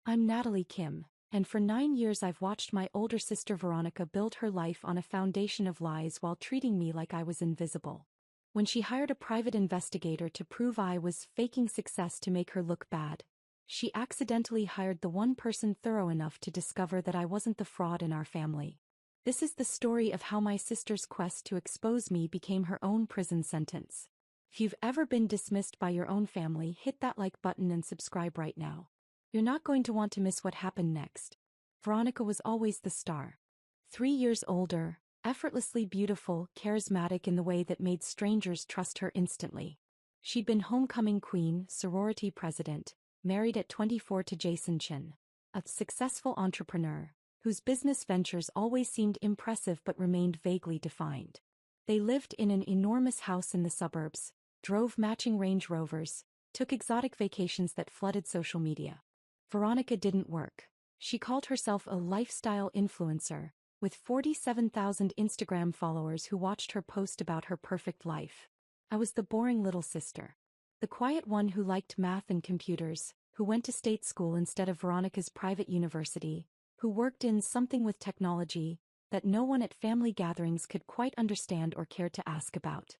I'm Natalie Kim, and for 9 years I've watched my older sister Veronica build her life on a foundation of lies while treating me like I was invisible. When she hired a private investigator to prove I was faking success to make her look bad, she accidentally hired the one person thorough enough to discover that I wasn't the fraud in our family. This is the story of how my sister's quest to expose me became her own prison sentence. If you've ever been dismissed by your own family, hit that like button and subscribe right now. You're not going to want to miss what happened next. Veronica was always the star. 3 years older, effortlessly beautiful, charismatic in the way that made strangers trust her instantly. She'd been homecoming queen, sorority president, married at 24 to Jason Chin, a successful entrepreneur, whose business ventures always seemed impressive but remained vaguely defined. They lived in an enormous house in the suburbs, drove matching Range Rovers, took exotic vacations that flooded social media. Veronica didn't work. She called herself a lifestyle influencer, with 47,000 Instagram followers who watched her post about her perfect life. I was the boring little sister. The quiet one who liked math and computers, who went to state school instead of Veronica's private university, who worked in something with technology that no one at family gatherings could quite understand or care to ask about.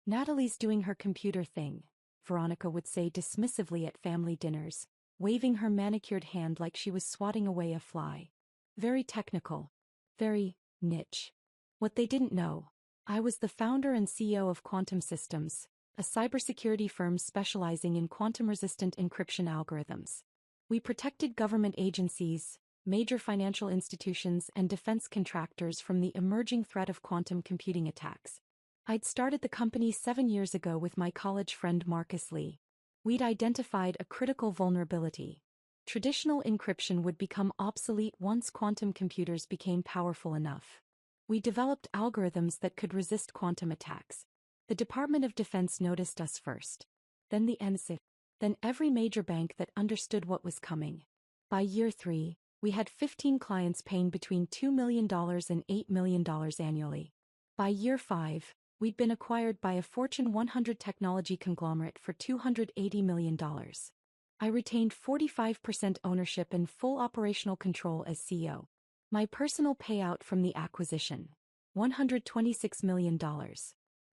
Natalie's doing her computer thing, Veronica would say dismissively at family dinners, waving her manicured hand like she was swatting away a fly. Very technical. Very niche. What they didn't know, I was the founder and CEO of Quantum Systems, a cybersecurity firm specializing in quantum-resistant encryption algorithms. We protected government agencies, major financial institutions and defense contractors from the emerging threat of quantum computing attacks. I'd started the company 7 years ago with my college friend Marcus Lee. We'd identified a critical vulnerability. Traditional encryption would become obsolete once quantum computers became powerful enough. We developed algorithms that could resist quantum attacks. The Department of Defense noticed us first. Then the NSA. Then every major bank that understood what was coming. By year 3, we had 15 clients paying between $2 million and $8 million annually. By year 5, we'd been acquired by a Fortune 100 technology conglomerate for $280 million. I retained 45% ownership and full operational control as CEO. My personal payout from the acquisition: $126 million.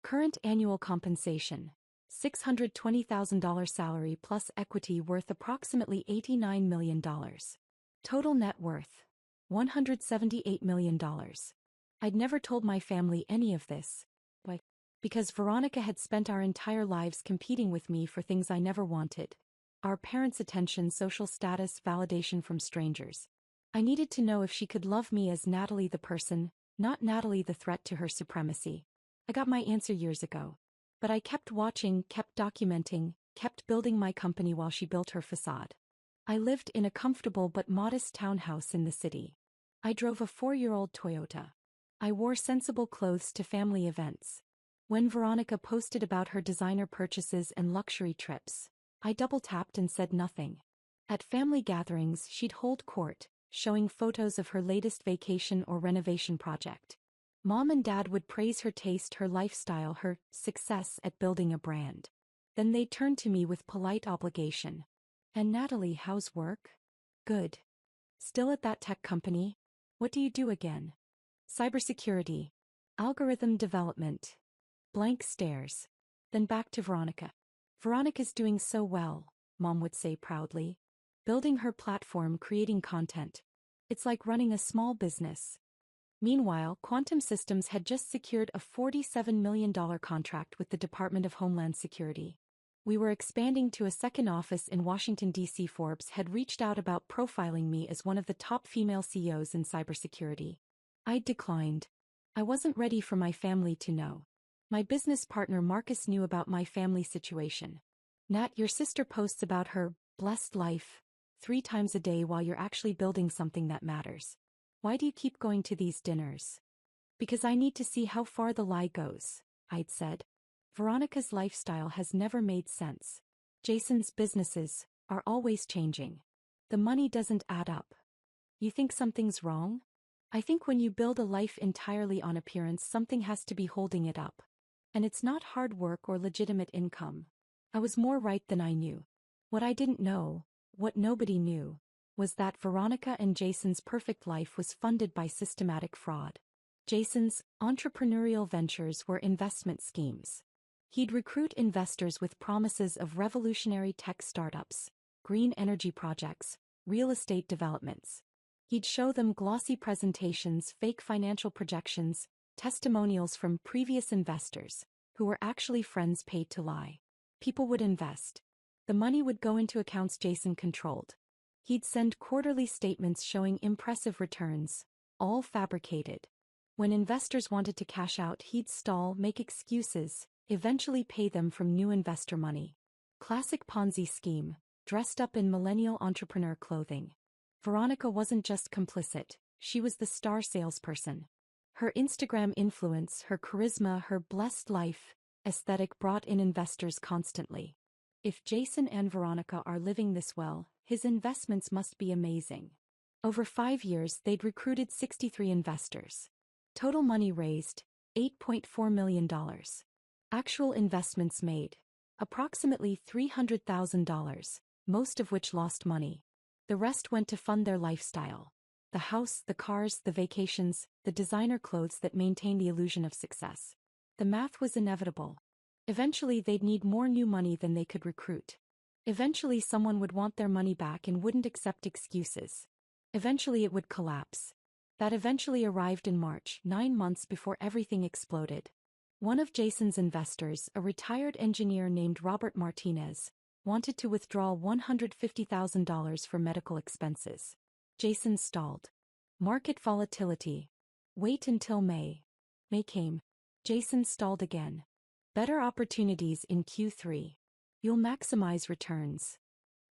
Current annual compensation: $620,000 salary plus equity worth approximately $89 million. Total net worth: $178 million. I'd never told my family any of this. Why? Because Veronica had spent our entire lives competing with me for things I never wanted. Our parents' attention, social status, validation from strangers. I needed to know if she could love me as Natalie the person, not Natalie the threat to her supremacy. I got my answer years ago. But I kept watching, kept documenting, kept building my company while she built her facade. I lived in a comfortable but modest townhouse in the city. I drove a 4-year-old Toyota. I wore sensible clothes to family events. When Veronica posted about her designer purchases and luxury trips, I double-tapped and said nothing. At family gatherings, she'd hold court, showing photos of her latest vacation or renovation project. Mom and Dad would praise her taste, her lifestyle, her success at building a brand. Then they'd turn to me with polite obligation. "And Natalie, how's work?" "Good." "Still at that tech company?" "What do you do again?" "Cybersecurity. Algorithm development." Blank stares. Then back to Veronica. "Veronica's doing so well," Mom would say proudly. "Building her platform, creating content. It's like running a small business." Meanwhile, Quantum Systems had just secured a $47 million contract with the Department of Homeland Security. We were expanding to a second office in Washington, D.C. Forbes had reached out about profiling me as one of the top female CEOs in cybersecurity. I'd declined. I wasn't ready for my family to know. My business partner Marcus knew about my family situation. "Nat, your sister posts about her blessed life 3 times a day while you're actually building something that matters. Why do you keep going to these dinners?" "Because I need to see how far the lie goes," I'd said. Veronica's lifestyle has never made sense. Jason's businesses are always changing. The money doesn't add up. "You think something's wrong?" "I think when you build a life entirely on appearance, something has to be holding it up. And it's not hard work or legitimate income." I was more right than I knew. What I didn't know, what nobody knew, was that Veronica and Jason's perfect life was funded by systematic fraud. Jason's entrepreneurial ventures were investment schemes. He'd recruit investors with promises of revolutionary tech startups, green energy projects, real estate developments. He'd show them glossy presentations, fake financial projections, testimonials from previous investors, who were actually friends paid to lie. People would invest. The money would go into accounts Jason controlled. He'd send quarterly statements showing impressive returns, all fabricated. When investors wanted to cash out, he'd stall, make excuses, eventually pay them from new investor money. Classic Ponzi scheme, dressed up in millennial entrepreneur clothing. Veronica wasn't just complicit, she was the star salesperson. Her Instagram influence, her charisma, her blessed life aesthetic brought in investors constantly. If Jason and Veronica are living this well, his investments must be amazing. Over 5 years, they'd recruited 63 investors. Total money raised, $8.4 million. Actual investments made, approximately $300,000, most of which lost money. The rest went to fund their lifestyle. The house, the cars, the vacations, the designer clothes that maintain the illusion of success. The math was inevitable. Eventually they'd need more new money than they could recruit. Eventually someone would want their money back and wouldn't accept excuses. Eventually it would collapse. That eventually arrived in March, 9 months before everything exploded. One of Jason's investors, a retired engineer named Robert Martinez, wanted to withdraw $150,000 for medical expenses. Jason stalled. Market volatility. Wait until May. May came. Jason stalled again. Better opportunities in Q3. You'll maximize returns.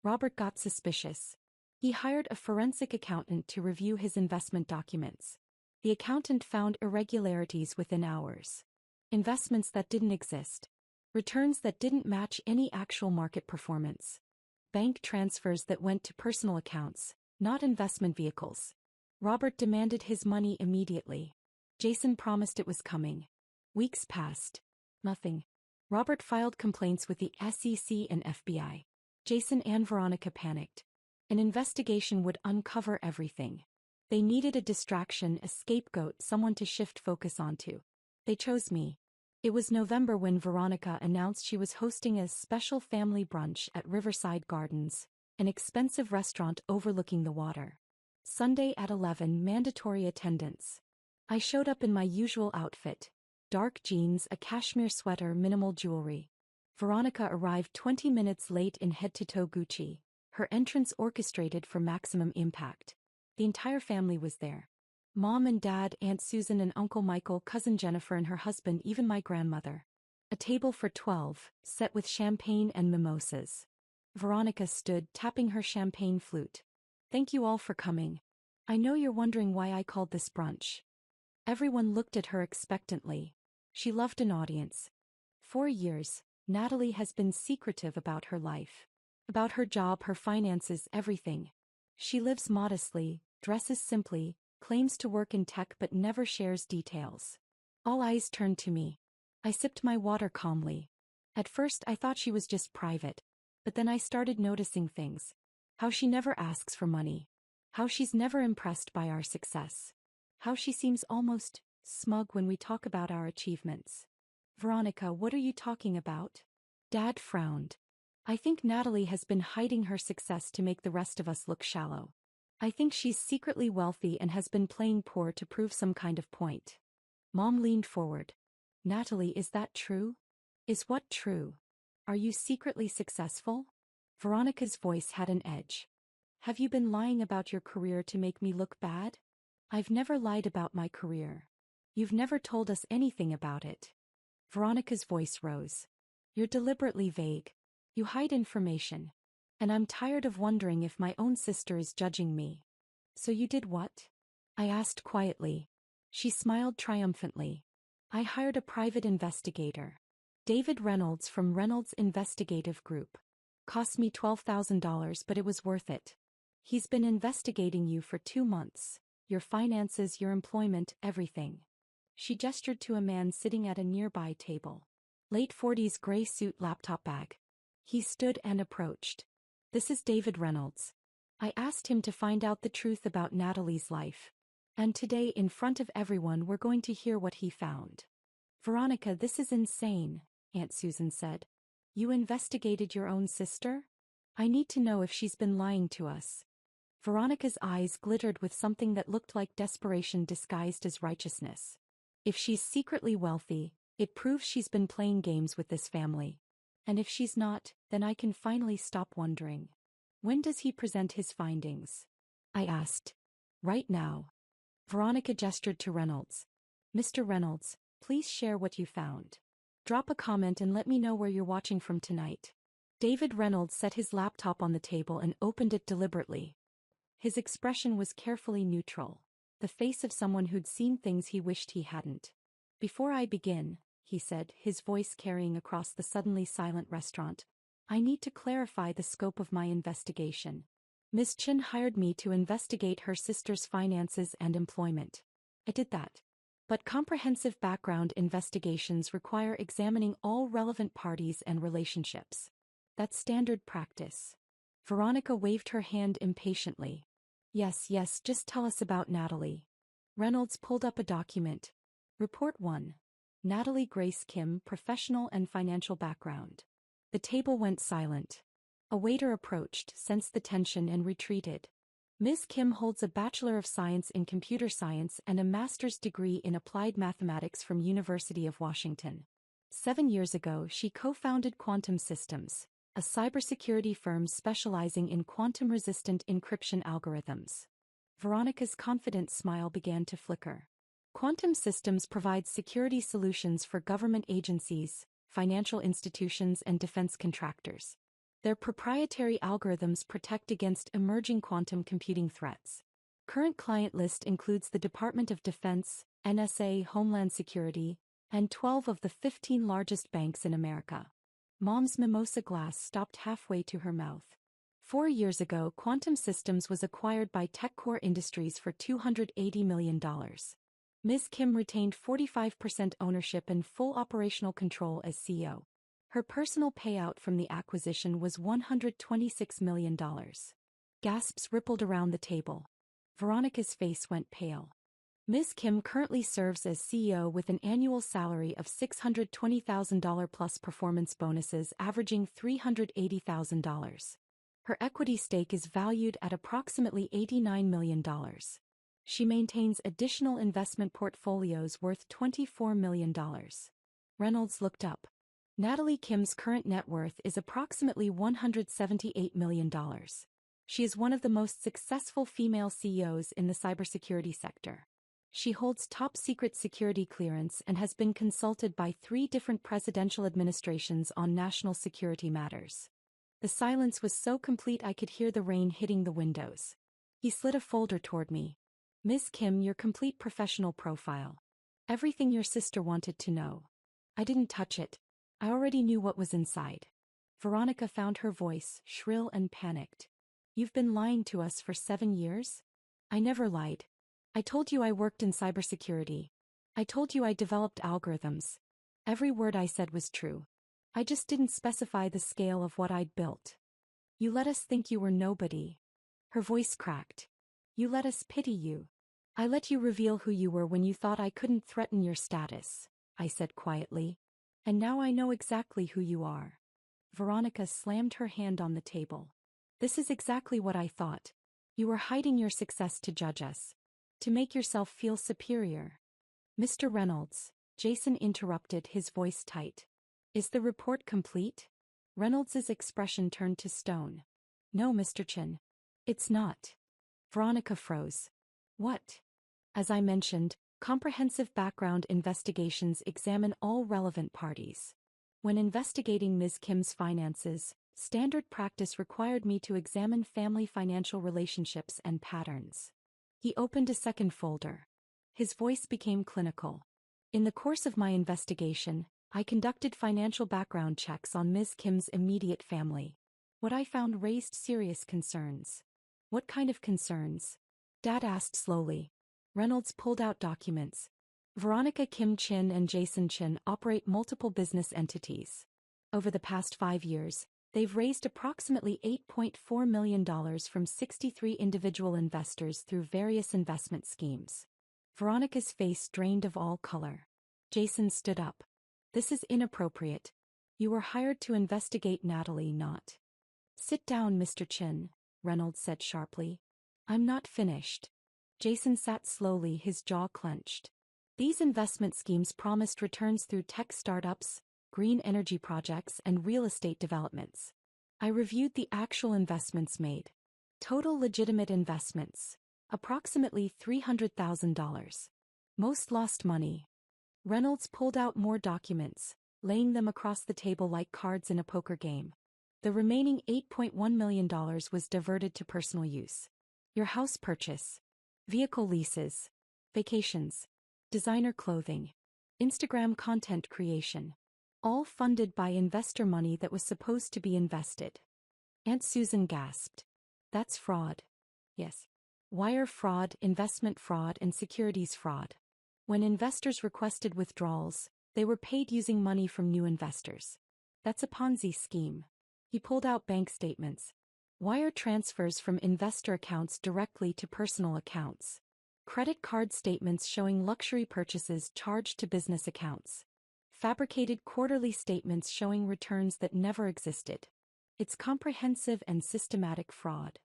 Robert got suspicious. He hired a forensic accountant to review his investment documents. The accountant found irregularities within hours. Investments that didn't exist. Returns that didn't match any actual market performance. Bank transfers that went to personal accounts, not investment vehicles. Robert demanded his money immediately. Jason promised it was coming. Weeks passed. Nothing. Robert filed complaints with the SEC and FBI. Jason and Veronica panicked. An investigation would uncover everything. They needed a distraction, a scapegoat, someone to shift focus onto. They chose me. It was November when Veronica announced she was hosting a special family brunch at Riverside Gardens, an expensive restaurant overlooking the water. Sunday at 11, mandatory attendance. I showed up in my usual outfit. Dark jeans, a cashmere sweater, minimal jewelry. Veronica arrived 20 minutes late in head-to-toe Gucci, her entrance orchestrated for maximum impact. The entire family was there. Mom and Dad, Aunt Susan and Uncle Michael, Cousin Jennifer and her husband, even my grandmother. A table for 12, set with champagne and mimosas. Veronica stood, tapping her champagne flute. Thank you all for coming. I know you're wondering why I called this brunch. Everyone looked at her expectantly. She loved an audience. For years, Natalie has been secretive about her life. About her job, her finances, everything. She lives modestly, dresses simply, claims to work in tech but never shares details. All eyes turned to me. I sipped my water calmly. At first I thought she was just private. But then I started noticing things. How she never asks for money. How she's never impressed by our success. How she seems almost smug when we talk about our achievements. Veronica, what are you talking about? Dad frowned. I think Natalie has been hiding her success to make the rest of us look shallow. I think she's secretly wealthy and has been playing poor to prove some kind of point. Mom leaned forward. Natalie, is that true? Is what true? Are you secretly successful? Veronica's voice had an edge. Have you been lying about your career to make me look bad? I've never lied about my career. You've never told us anything about it. Veronica's voice rose. You're deliberately vague. You hide information. And I'm tired of wondering if my own sister is judging me. So you did what? I asked quietly. She smiled triumphantly. I hired a private investigator. David Reynolds from Reynolds Investigative Group. Cost me $12,000, but it was worth it. He's been investigating you for 2 months. Your finances, your employment, everything. She gestured to a man sitting at a nearby table. Late 40s, gray suit, laptop bag. He stood and approached. This is David Reynolds. I asked him to find out the truth about Natalie's life. And today, in front of everyone, we're going to hear what he found. Veronica, this is insane, Aunt Susan said. You investigated your own sister? I need to know if she's been lying to us. Veronica's eyes glittered with something that looked like desperation disguised as righteousness. If she's secretly wealthy, it proves she's been playing games with this family. And if she's not, then I can finally stop wondering. When does he present his findings? I asked. Right now. Veronica gestured to Reynolds. Mr. Reynolds, please share what you found. Drop a comment and let me know where you're watching from tonight. David Reynolds set his laptop on the table and opened it deliberately. His expression was carefully neutral, the face of someone who'd seen things he wished he hadn't. Before I begin, he said, his voice carrying across the suddenly silent restaurant, I need to clarify the scope of my investigation. Ms. Chin hired me to investigate her sister's finances and employment. I did that. But comprehensive background investigations require examining all relevant parties and relationships. That's standard practice. Veronica waved her hand impatiently. Yes, just tell us about Natalie. Reynolds pulled up a document. Report 1. Natalie Grace Kim, professional and financial background. The table went silent. A waiter approached, sensed the tension and retreated. Ms. Kim holds a Bachelor of Science in Computer Science and a master's degree in Applied Mathematics from University of Washington. 7 years ago, she co-founded Quantum Systems, a cybersecurity firm specializing in quantum-resistant encryption algorithms. Veronica's confident smile began to flicker. Quantum Systems provides security solutions for government agencies, financial institutions and defense contractors. Their proprietary algorithms protect against emerging quantum computing threats. Current client list includes the Department of Defense, NSA, Homeland Security, and 12 of the 15 largest banks in America. Mom's mimosa glass stopped halfway to her mouth. 4 years ago, Quantum Systems was acquired by TechCore Industries for $280 million. Ms. Kim retained 45% ownership and full operational control as CEO. Her personal payout from the acquisition was $126 million. Gasps rippled around the table. Veronica's face went pale. Ms. Kim currently serves as CEO with an annual salary of $620,000 plus performance bonuses averaging $380,000. Her equity stake is valued at approximately $89 million. She maintains additional investment portfolios worth $24 million. Reynolds looked up. Natalie Kim's current net worth is approximately $178 million. She is one of the most successful female CEOs in the cybersecurity sector. She holds top-secret security clearance and has been consulted by 3 different presidential administrations on national security matters. The silence was so complete I could hear the rain hitting the windows. He slid a folder toward me. Ms. Kim, your complete professional profile. Everything your sister wanted to know. I didn't touch it. I already knew what was inside. Veronica found her voice shrill and panicked. You've been lying to us for 7 years? I never lied. I told you I worked in cybersecurity. I told you I developed algorithms. Every word I said was true. I just didn't specify the scale of what I'd built. You let us think you were nobody. Her voice cracked. You let us pity you. I let you reveal who you were when you thought I couldn't threaten your status, I said quietly. And now I know exactly who you are. Veronica slammed her hand on the table. This is exactly what I thought. You were hiding your success to judge us. To make yourself feel superior. Mr. Reynolds, Jason interrupted, his voice tight. Is the report complete? Reynolds's expression turned to stone. No, Mr. Chin. It's not. Veronica froze. What? As I mentioned, comprehensive background investigations examine all relevant parties. When investigating Ms. Kim's finances, standard practice required me to examine family financial relationships and patterns. He opened a second folder. His voice became clinical. In the course of my investigation, I conducted financial background checks on Ms. Kim's immediate family. What I found raised serious concerns. What kind of concerns? Dad asked slowly. Reynolds pulled out documents. Veronica Kim Chin and Jason Chin operate multiple business entities. Over the past 5 years, They've raised approximately $8.4 million from 63 individual investors through various investment schemes. Veronica's face drained of all color. Jason stood up. This is inappropriate. You were hired to investigate Natalie, not. Sit down, Mr. Chin, Reynolds said sharply. I'm not finished. Jason sat slowly, his jaw clenched. These investment schemes promised returns through tech startups, green energy projects, and real estate developments. I reviewed the actual investments made. Total legitimate investments. Approximately $300,000. Most lost money. Reynolds pulled out more documents, laying them across the table like cards in a poker game. The remaining $8.1 million was diverted to personal use. Your house purchase. Vehicle leases. Vacations. Designer clothing. Instagram content creation. All funded by investor money that was supposed to be invested. Aunt Susan gasped. That's fraud. Yes. Wire fraud, investment fraud, and securities fraud. When investors requested withdrawals, they were paid using money from new investors. That's a Ponzi scheme. He pulled out bank statements. Wire transfers from investor accounts directly to personal accounts. Credit card statements showing luxury purchases charged to business accounts. Fabricated quarterly statements showing returns that never existed. It's comprehensive and systematic fraud.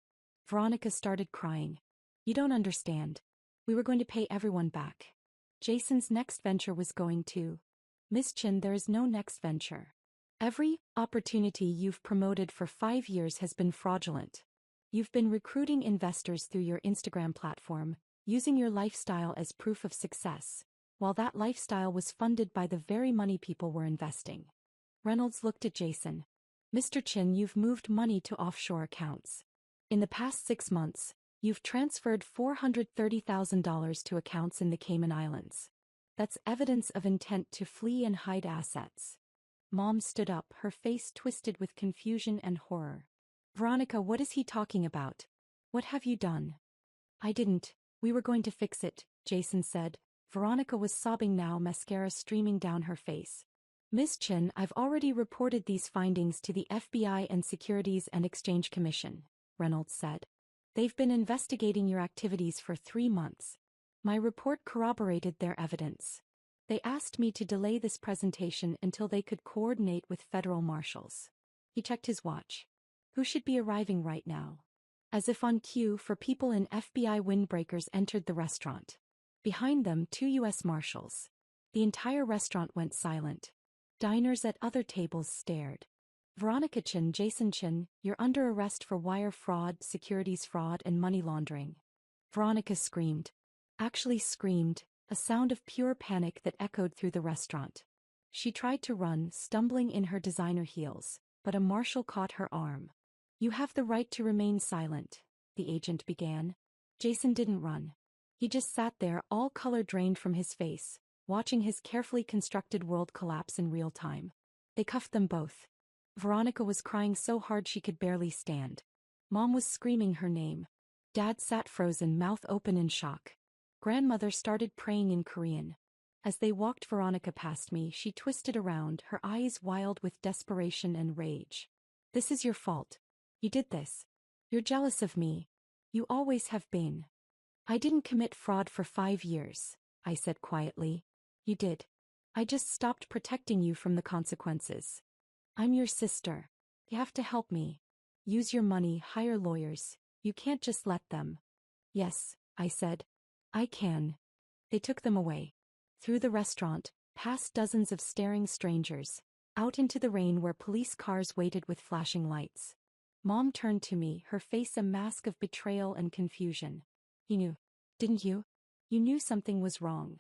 Veronica started crying. You don't understand. We were going to pay everyone back. Jason's next venture was going to. Miss Chin, there is no next venture. Every opportunity you've promoted for 5 years has been fraudulent. You've been recruiting investors through your Instagram platform, using your lifestyle as proof of success, while that lifestyle was funded by the very money people were investing. Reynolds looked at Jason. Mr. Chin, you've moved money to offshore accounts. In the past 6 months, you've transferred $430,000 to accounts in the Cayman Islands. That's evidence of intent to flee and hide assets. Mom stood up, her face twisted with confusion and horror. Veronica, what is he talking about? What have you done? I didn't. We were going to fix it, Jason said. Veronica was sobbing now, mascara streaming down her face. Miss Chin, I've already reported these findings to the FBI and Securities and Exchange Commission, Reynolds said. They've been investigating your activities for 3 months. My report corroborated their evidence. They asked me to delay this presentation until they could coordinate with federal marshals. He checked his watch. Who should be arriving right now? As if on cue, for people in FBI windbreakers entered the restaurant. Behind them, 2 U.S. Marshals. The entire restaurant went silent. Diners at other tables stared. Veronica Chin, Jason Chin, you're under arrest for wire fraud, securities fraud, and money laundering. Veronica screamed. Actually screamed, a sound of pure panic that echoed through the restaurant. She tried to run, stumbling in her designer heels, but a marshal caught her arm. You have the right to remain silent, the agent began. Jason didn't run. He just sat there, all color drained from his face, watching his carefully constructed world collapse in real time. They cuffed them both. Veronica was crying so hard she could barely stand. Mom was screaming her name. Dad sat frozen, mouth open in shock. Grandmother started praying in Korean. As they walked Veronica past me, she twisted around, her eyes wild with desperation and rage. This is your fault. You did this. You're jealous of me. You always have been. I didn't commit fraud for 5 years, I said quietly. You did. I just stopped protecting you from the consequences. I'm your sister. You have to help me. Use your money, hire lawyers. You can't just let them. Yes, I said. I can. They took them away. Through the restaurant, past dozens of staring strangers, out into the rain where police cars waited with flashing lights. Mom turned to me, her face a mask of betrayal and confusion. You knew, didn't you? You knew something was wrong.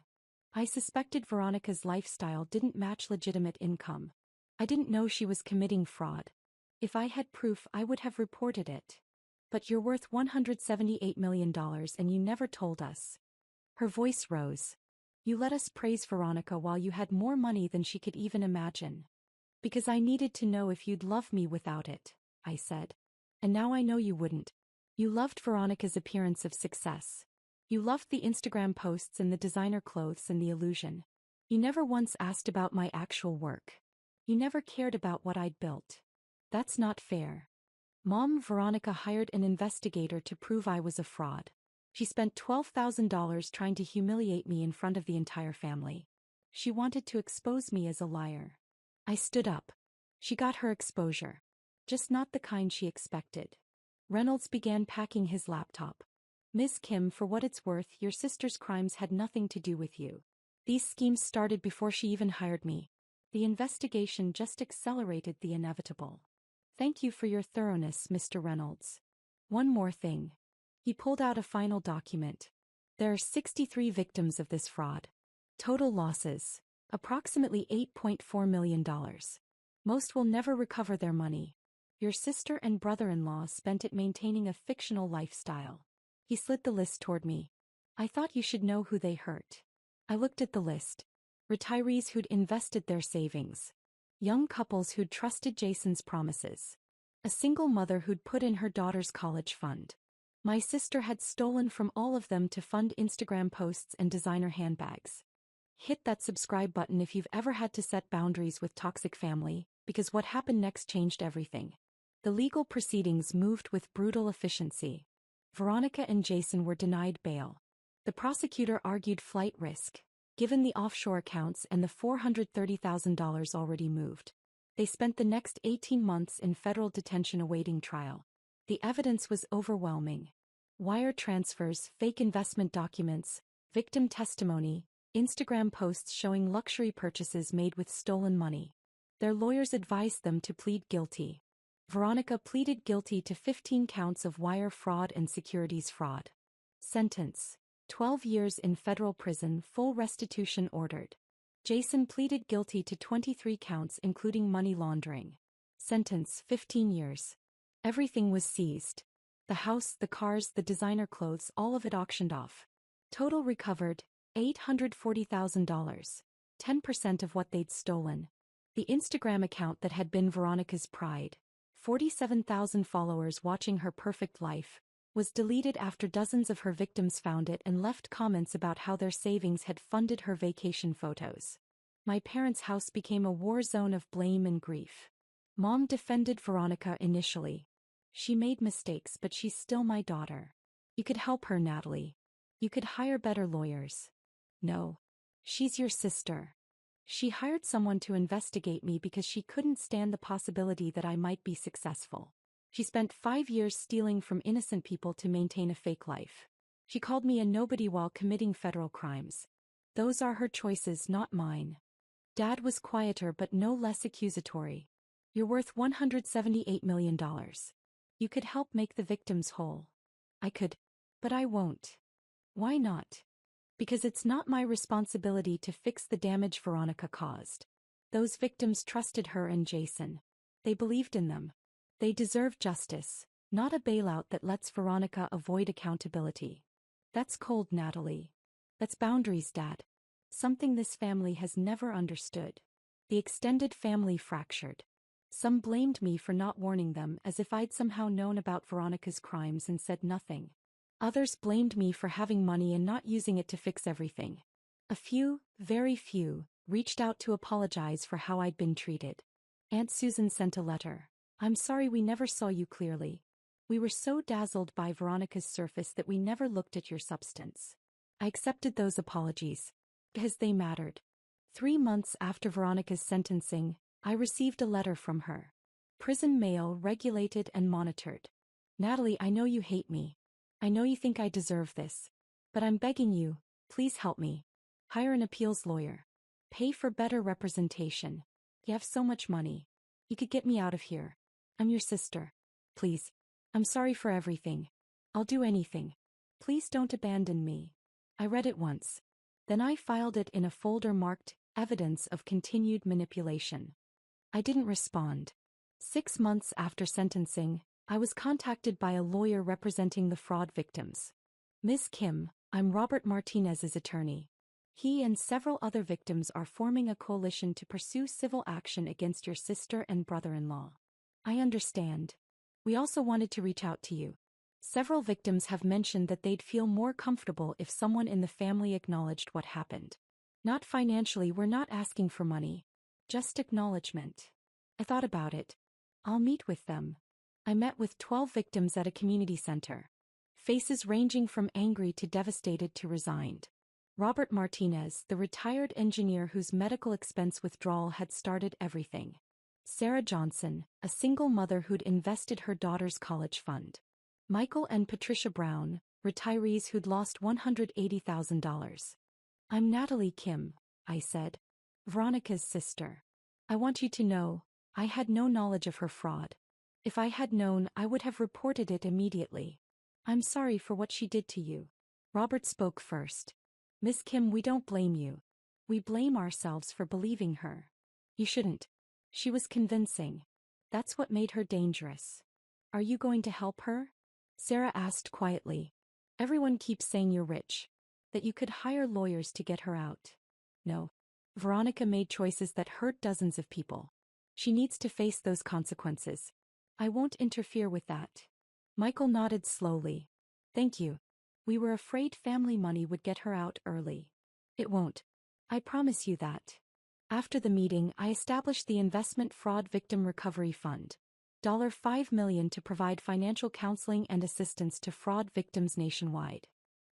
I suspected Veronica's lifestyle didn't match legitimate income. I didn't know she was committing fraud. If I had proof, I would have reported it. But you're worth $178 million and you never told us. Her voice rose. You let us praise Veronica while you had more money than she could even imagine. Because I needed to know if you'd love me without it, I said. And now I know you wouldn't. You loved Veronica's appearance of success. You loved the Instagram posts and the designer clothes and the illusion. You never once asked about my actual work. You never cared about what I'd built. That's not fair. Mom, Veronica hired an investigator to prove I was a fraud. She spent $12,000 trying to humiliate me in front of the entire family. She wanted to expose me as a liar. I stood up. She got her exposure. Just not the kind she expected. Reynolds began packing his laptop. Ms. Kim, for what it's worth, your sister's crimes had nothing to do with you. These schemes started before she even hired me. The investigation just accelerated the inevitable. Thank you for your thoroughness, Mr. Reynolds. One more thing. He pulled out a final document. There are 63 victims of this fraud. Total losses, approximately $8.4 million. Most will never recover their money. Your sister and brother-in-law spent it maintaining a fictional lifestyle. He slid the list toward me. I thought you should know who they hurt. I looked at the list. Retirees who'd invested their savings. Young couples who'd trusted Jason's promises. A single mother who'd put in her daughter's college fund. My sister had stolen from all of them to fund Instagram posts and designer handbags. Hit that subscribe button if you've ever had to set boundaries with toxic family, because what happened next changed everything. The legal proceedings moved with brutal efficiency. Veronica and Jason were denied bail. The prosecutor argued flight risk, given the offshore accounts and the $430,000 already moved. They spent the next 18 months in federal detention awaiting trial. The evidence was overwhelming. Wire transfers, fake investment documents, victim testimony, Instagram posts showing luxury purchases made with stolen money. Their lawyers advised them to plead guilty. Veronica pleaded guilty to 15 counts of wire fraud and securities fraud. Sentence: 12 years in federal prison, full restitution ordered. Jason pleaded guilty to 23 counts including money laundering. Sentence: 15 years. Everything was seized. The house, the cars, the designer clothes, all of it auctioned off. Total recovered, $840,000. 10% of what they'd stolen. The Instagram account that had been Veronica's pride, 47,000 followers watching her perfect life, was deleted after dozens of her victims found it and left comments about how their savings had funded her vacation photos. My parents' house became a war zone of blame and grief. Mom defended Veronica initially. She made mistakes, but she's still my daughter. You could help her, Natalie. You could hire better lawyers. No. She's your sister. She hired someone to investigate me because she couldn't stand the possibility that I might be successful. She spent 5 years stealing from innocent people to maintain a fake life. She called me a nobody while committing federal crimes. Those are her choices, not mine. Dad was quieter but no less accusatory. You're worth $178 million. You could help make the victims whole. I could. But I won't. Why not? Because it's not my responsibility to fix the damage Veronica caused. Those victims trusted her and Jason. They believed in them. They deserve justice, not a bailout that lets Veronica avoid accountability. That's cold, Natalie. That's boundaries, Dad. Something this family has never understood. The extended family fractured. Some blamed me for not warning them, as if I'd somehow known about Veronica's crimes and said nothing. Others blamed me for having money and not using it to fix everything. A few, very few, reached out to apologize for how I'd been treated. Aunt Susan sent a letter. I'm sorry we never saw you clearly. We were so dazzled by Veronica's surface that we never looked at your substance. I accepted those apologies, because they mattered. 3 months after Veronica's sentencing, I received a letter from her. Prison mail, regulated and monitored. Natalie, I know you hate me. I know you think I deserve this. But I'm begging you, please help me. Hire an appeals lawyer. Pay for better representation. You have so much money. You could get me out of here. I'm your sister. Please. I'm sorry for everything. I'll do anything. Please don't abandon me. I read it once. Then I filed it in a folder marked Evidence of Continued Manipulation. I didn't respond. 6 months after sentencing, I was contacted by a lawyer representing the fraud victims. Ms. Kim, I'm Robert Martinez's attorney. He and several other victims are forming a coalition to pursue civil action against your sister and brother-in-law. I understand. We also wanted to reach out to you. Several victims have mentioned that they'd feel more comfortable if someone in the family acknowledged what happened. Not financially, we're not asking for money. Just acknowledgement. I thought about it. I'll meet with them. I met with 12 victims at a community center. Faces ranging from angry to devastated to resigned. Robert Martinez, the retired engineer whose medical expense withdrawal had started everything. Sarah Johnson, a single mother who'd invested her daughter's college fund. Michael and Patricia Brown, retirees who'd lost $180,000. I'm Natalie Kim, I said. Veronica's sister. I want you to know, I had no knowledge of her fraud. If I had known, I would have reported it immediately. I'm sorry for what she did to you. Robert spoke first. Miss Kim, we don't blame you. We blame ourselves for believing her. You shouldn't. She was convincing. That's what made her dangerous. Are you going to help her? Sarah asked quietly. Everyone keeps saying you're rich. That you could hire lawyers to get her out. No. Veronica made choices that hurt dozens of people. She needs to face those consequences. I won't interfere with that. Michael nodded slowly. Thank you. We were afraid family money would get her out early. It won't. I promise you that. After the meeting, I established the Investment Fraud Victim Recovery Fund. $5 million to provide financial counseling and assistance to fraud victims nationwide.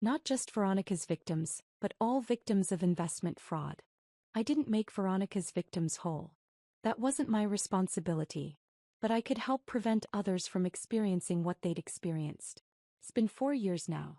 Not just Veronica's victims, but all victims of investment fraud. I didn't make Veronica's victims whole. That wasn't my responsibility. But I could help prevent others from experiencing what they'd experienced. It's been 4 years now.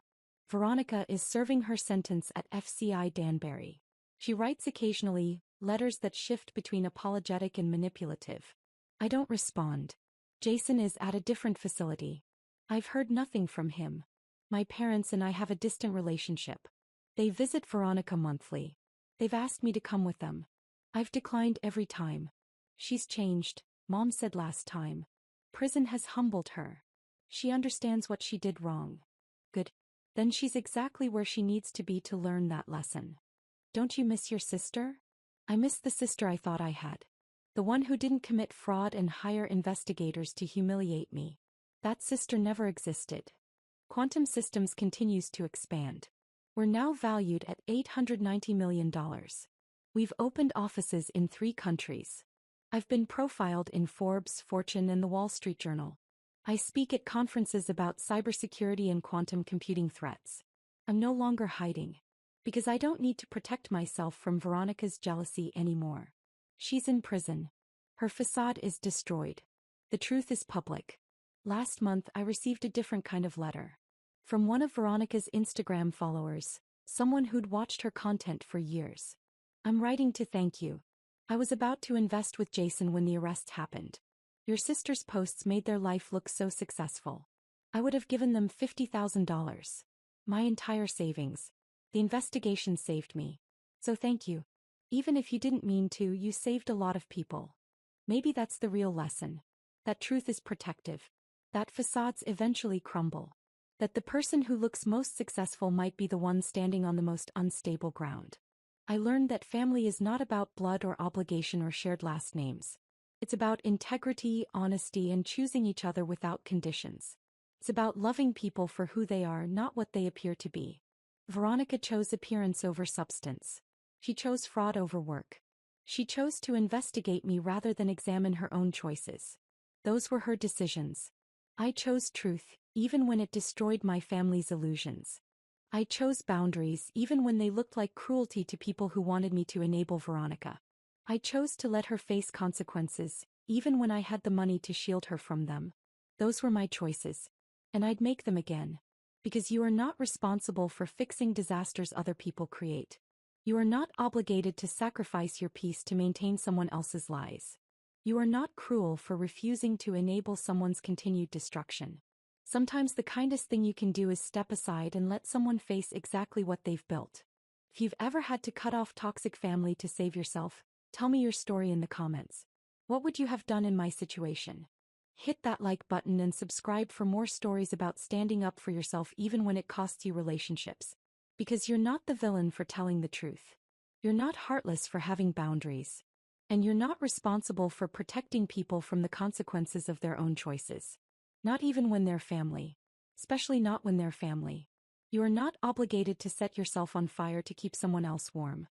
Veronica is serving her sentence at FCI Danbury. She writes occasionally, letters that shift between apologetic and manipulative. I don't respond. Jason is at a different facility. I've heard nothing from him. My parents and I have a distant relationship. They visit Veronica monthly. They've asked me to come with them. I've declined every time. She's changed, Mom said last time. Prison has humbled her. She understands what she did wrong. Good. Then she's exactly where she needs to be to learn that lesson. Don't you miss your sister? I miss the sister I thought I had. The one who didn't commit fraud and hire investigators to humiliate me. That sister never existed. Quantum Systems continues to expand. We're now valued at $890 million. We've opened offices in 3 countries. I've been profiled in Forbes, Fortune, and the Wall Street Journal. I speak at conferences about cybersecurity and quantum computing threats. I'm no longer hiding. Because I don't need to protect myself from Veronica's jealousy anymore. She's in prison. Her facade is destroyed. The truth is public. Last month I received a different kind of letter. From one of Veronica's Instagram followers, someone who'd watched her content for years. I'm writing to thank you. I was about to invest with Jason when the arrests happened. Your sister's posts made their life look so successful. I would have given them $50,000. My entire savings. The investigation saved me. So thank you. Even if you didn't mean to, you saved a lot of people. Maybe that's the real lesson. That truth is protective. That facades eventually crumble. That the person who looks most successful might be the one standing on the most unstable ground. I learned that family is not about blood or obligation or shared last names. It's about integrity, honesty, and choosing each other without conditions. It's about loving people for who they are, not what they appear to be. Veronica chose appearance over substance. She chose fraud over work. She chose to investigate me rather than examine her own choices. Those were her decisions. I chose truth, even when it destroyed my family's illusions. I chose boundaries even when they looked like cruelty to people who wanted me to enable Veronica. I chose to let her face consequences, even when I had the money to shield her from them. Those were my choices. And I'd make them again. Because you are not responsible for fixing disasters other people create. You are not obligated to sacrifice your peace to maintain someone else's lies. You are not cruel for refusing to enable someone's continued destruction. Sometimes the kindest thing you can do is step aside and let someone face exactly what they've built. If you've ever had to cut off toxic family to save yourself, tell me your story in the comments. What would you have done in my situation? Hit that like button and subscribe for more stories about standing up for yourself even when it costs you relationships. Because you're not the villain for telling the truth. You're not heartless for having boundaries. And you're not responsible for protecting people from the consequences of their own choices. Not even when they're family. Especially not when they're family. You are not obligated to set yourself on fire to keep someone else warm.